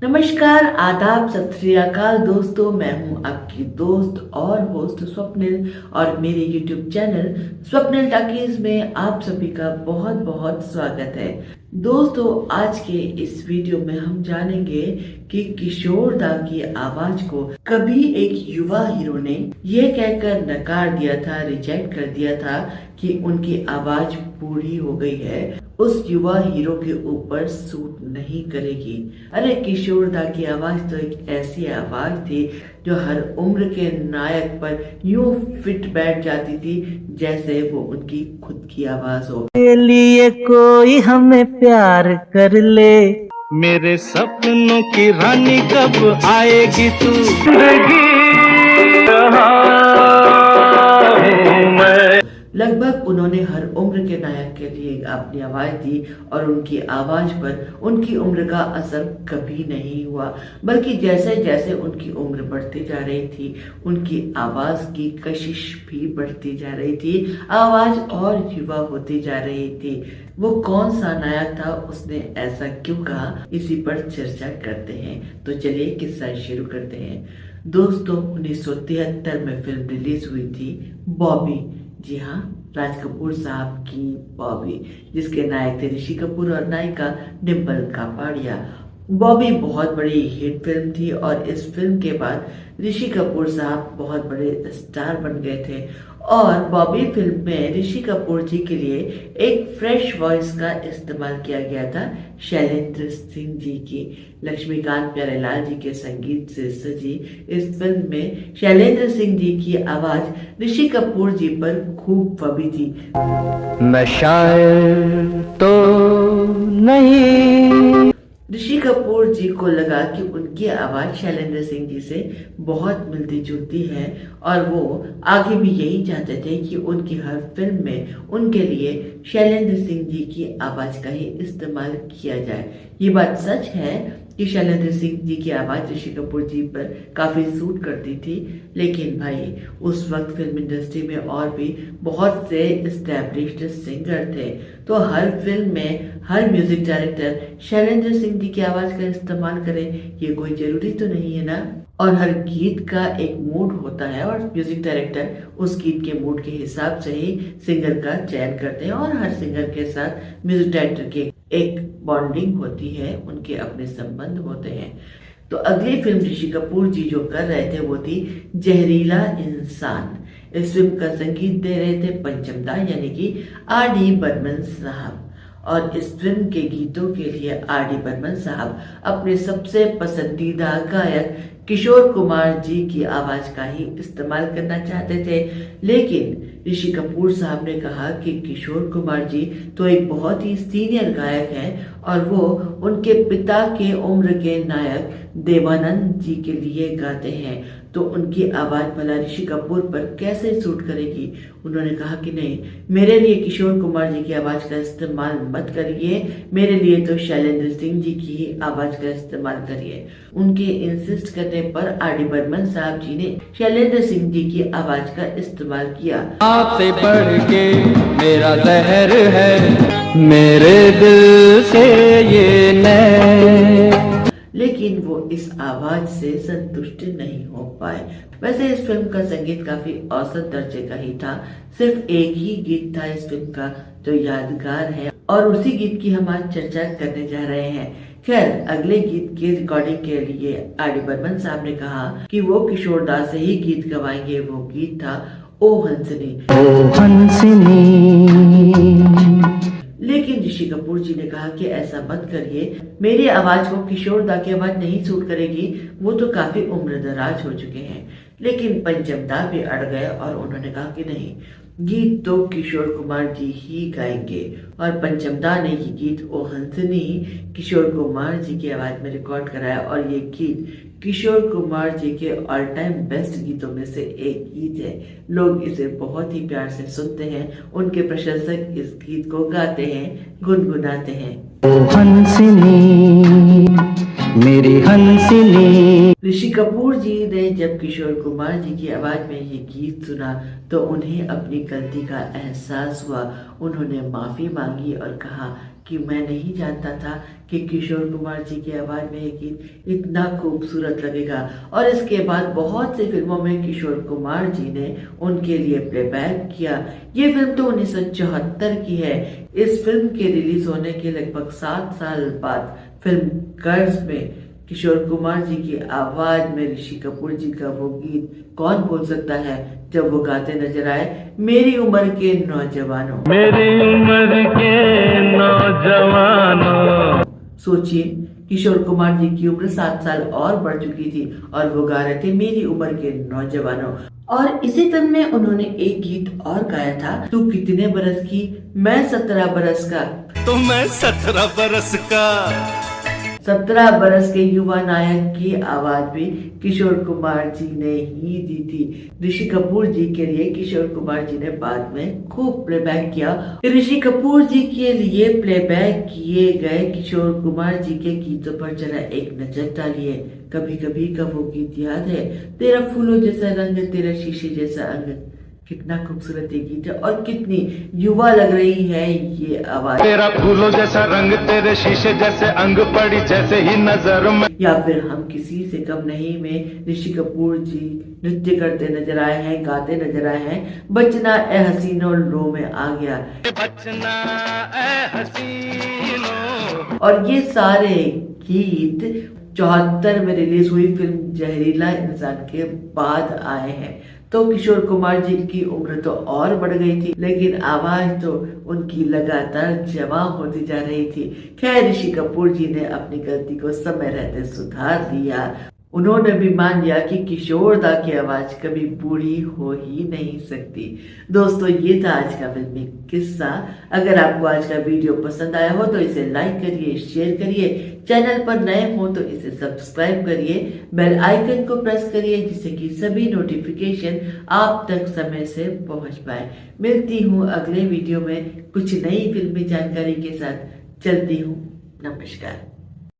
नमस्कार, आदाब, सत श्री अकाल दोस्तों। मैं हूं आपकी दोस्त और होस्ट स्वप्निल और मेरे YouTube चैनल स्वप्निल टॉकीज में आप सभी का बहुत बहुत स्वागत है। दोस्तों, आज के इस वीडियो में हम जानेंगे कि किशोर दा की आवाज को कभी एक युवा हीरो ने यह कहकर नकार दिया था, रिजेक्ट कर दिया था कि उनकी आवाज बूढ़ी हो गई है, उस युवा हीरो के ऊपर सूट नहीं करेगी। अरे किशोर दा की आवाज तो एक ऐसी आवाज थी जो हर उम्र के नायक पर यूं फिट बैठ जाती थी जैसे वो उनकी खुद की आवाज हो। के लिए कोई हमें प्यार कर ले, मेरे सपनों की रानी कब आएगी तू? जिंदगी रहा हूं मैं। लगभग उन्होंने हर उम्र के नायक के लिए अपनी आवाज दी और उनकी आवाज पर उनकी उम्र का असर कभी नहीं हुआ, बल्कि जैसे जैसे उनकी उम्र बढ़ती जा रही थी उनकी आवाज की कशिश भी बढ़ती जा रही थी, आवाज और युवा होती जा रही थी। वो कौन सा नायक था, उसने ऐसा क्यों कहा, इसी पर चर्चा करते हैं। तो चलिए किस्सा शुरू करते हैं। दोस्तों, 1973 में फिल्म रिलीज हुई थी बॉबी। जी हाँ, राज कपूर साहब की बॉबी, जिसके नायक थे ऋषि कपूर और नायिका डिम्पल कापाड़िया। बॉबी बहुत बड़ी हिट फिल्म थी और इस फिल्म के बाद ऋषि कपूर साहब बहुत बड़े स्टार बन गए थे। और बॉबी फिल्म में ऋषि कपूर जी के लिए एक फ्रेश वॉइस का इस्तेमाल किया गया था, शैलेंद्र सिंह जी की। लक्ष्मीकांत प्यारेलाल जी के संगीत से सजी इस फिल्म में शैलेंद्र सिंह जी की आवाज ऋषि कपूर जी पर खूब फबी थी। मैं शायर तो नहीं। ऋषि कपूर जी को लगा कि उनकी आवाज शैलेंद्र सिंह जी से बहुत मिलती जुलती है और वो आगे भी यही चाहते थे कि उनकी हर फिल्म में उनके लिए शैलेंद्र सिंह जी की आवाज का ही इस्तेमाल किया जाए। ये बात सच है कि शैलेंद्र सिंह जी की आवाज ऋषि कपूर जी पर काफी सूट करती थी, लेकिन भाई उस वक्त फिल्म इंडस्ट्री में और भी बहुत से एस्टैब्लिश्ड सिंगर थे, तो हर फिल्म में हर म्यूजिक डायरेक्टर शैलेंद्र सिंह जी की आवाज का इस्तेमाल करे, ये कोई जरूरी तो नहीं है ना। और हर गीत का एक मूड होता है और म्यूजिक डायरेक्टर उस गीत के मूड के हिसाब से ही सिंगर का चयन करते हैं और हर सिंगर के साथ म्यूजिक डायरेक्टर की एक बॉन्डिंग होती है, उनके अपने संबंध होते हैं। तो अगली फिल्म ऋषि कपूर जी जो कर रहे थे वो थी जहरीला इंसान। इस फिल्म का संगीत दे रहे थे पंचम दा यानी कि R.D. बर्मन साहब। और इस फिल्म के गीतों के लिए R.D. बर्मन साहब अपने सबसे पसंदीदा गायक किशोर कुमार जी की आवाज का ही इस्तेमाल करना चाहते थे, लेकिन ऋषि कपूर साहब ने कहा कि किशोर कुमार जी तो एक बहुत ही सीनियर गायक हैं और वो उनके पिता के उम्र के नायक देवानंद जी के लिए गाते हैं, तो उनकी आवाज भला ऋषि कपूर पर कैसे सूट करेगी। उन्होंने कहा कि नहीं, मेरे लिए किशोर कुमार जी की आवाज का इस्तेमाल मत करिए, मेरे लिए तो शैलेंद्र सिंह जी की ही आवाज का इस्तेमाल करिए। उनके इंसिस्ट करने पर R.D. बर्मन साहब जी ने शैलेंद्र सिंह जी की आवाज का इस्तेमाल किया। आपसे बढ़ के मेरा जहर है, मेरे दिल से ये नैन। लेकिन वो इस आवाज से संतुष्ट नहीं हो पाए। वैसे इस फिल्म का संगीत काफी औसत दर्जे का ही था, सिर्फ एक ही गीत था इस फिल्म का जो यादगार है और उसी गीत की हम आज चर्चा करने जा रहे हैं। खैर, अगले गीत की रिकॉर्डिंग के लिए R.D. बर्मन साहब ने कहा कि वो किशोर दा से ही गीत गवाएंगे। वो गीत था ओ हंसनी। ओ हंसनी। लेकिन ऋषि कपूर जी ने कहा कि ऐसा मत करिए, मेरी आवाज को किशोर दा की आवाज नहीं सूट करेगी, वो तो काफी उम्र दराज हो चुके हैं। लेकिन पंचम दा भी अड़ गए और उन्होंने कहा कि नहीं, गीत तो किशोर कुमार जी ही गाएंगे। और पंचम दा ने ये गीत ओ हंसनी किशोर कुमार जी की आवाज में रिकॉर्ड कराया और ये गीत किशोर कुमार जी के ऑल टाइम बेस्ट गीतों में से एक गीत है। लोग इसे बहुत ही प्यार से सुनते हैं, उनके प्रशंसक इस गीत को गाते हैं, गुनगुनाते हैं। ओ हंसनी, मेरी हंसनी। ऋषि कपूर जी ने जब किशोर कुमार जी की आवाज में ये गीत सुना तो उन्हें अपनी गलती का एहसास हुआ। उन्होंने माफी मांगी और कहा कि मैं नहीं जानता था कि किशोर कुमार जी की आवाज़ में ये गीत इतना खूबसूरत लगेगा। और इसके बाद बहुत सी फिल्मों में किशोर कुमार जी ने उनके लिए प्लेबैक किया। ये फिल्म तो 1974 की है। इस फिल्म के रिलीज होने के लगभग 7 साल बाद फिल्म कर्ज में किशोर कुमार जी की आवाज में ऋषि कपूर जी का वो गीत कौन भूल सकता है, जब वो गाते नजर आए, मेरी उम्र के नौजवानों। मेरी उम्र के नौजवानों। सोचिए, किशोर कुमार जी की उम्र 7 साल और बढ़ चुकी थी और वो गा रहे थे मेरी उम्र के नौजवानों। और इसी फिल्म में उन्होंने एक गीत और गाया था, तू कितने बरस की, मैं 17 बरस का। तो मैं 17 बरस का। 17 बरस के युवा नायक की आवाज भी किशोर कुमार जी ने ही दी थी। ऋषि कपूर जी के लिए किशोर कुमार जी ने बाद में खूब प्लेबैक किया। ऋषि कपूर जी के लिए प्लेबैक किए गए किशोर कुमार जी के गीतों पर जरा एक नजर डालिए। कभी कभी का वो गीत याद है, तेरा फूलों जैसा रंग, तेरा शीशे जैसा अंग। कितना खूबसूरत ये गीत है और कितनी युवा लग रही है ये आवाज। तेरा फूलों जैसा रंग, तेरे शीशे जैसे अंग, पड़ी जैसे ही नजर में। या फिर हम किसी से कम नहीं में ऋषि कपूर जी नृत्य करते नजर आए हैं, गाते नजर आए हैं, बचना ए हसीनो लो में आ गया। बचना ए हसीनो। और ये सारे गीत 74 में रिलीज हुई फिल्म जहरीला इंसान के बाद आए हैं। तो किशोर कुमार जी की उम्र तो और बढ़ गई थी, लेकिन आवाज तो उनकी लगातार जवां होती जा रही थी। खैर, ऋषि कपूर जी ने अपनी गलती को समय रहते सुधार दिया। उन्होंने भी मान लिया कि किशोर दा की आवाज कभी बूढ़ी हो ही नहीं सकती। दोस्तों, ये था आज का फिल्मी किस्सा। अगर आपको आज का वीडियो पसंद आया हो तो इसे लाइक करिए, शेयर करिए, चैनल पर नए हो तो इसे सब्सक्राइब करिए, बेल आइकन को प्रेस करिए जिससे कि सभी नोटिफिकेशन आप तक समय से पहुंच पाए। मिलती हूँ अगले वीडियो में कुछ नई फिल्मी जानकारी के साथ। चलती हूँ, नमस्कार।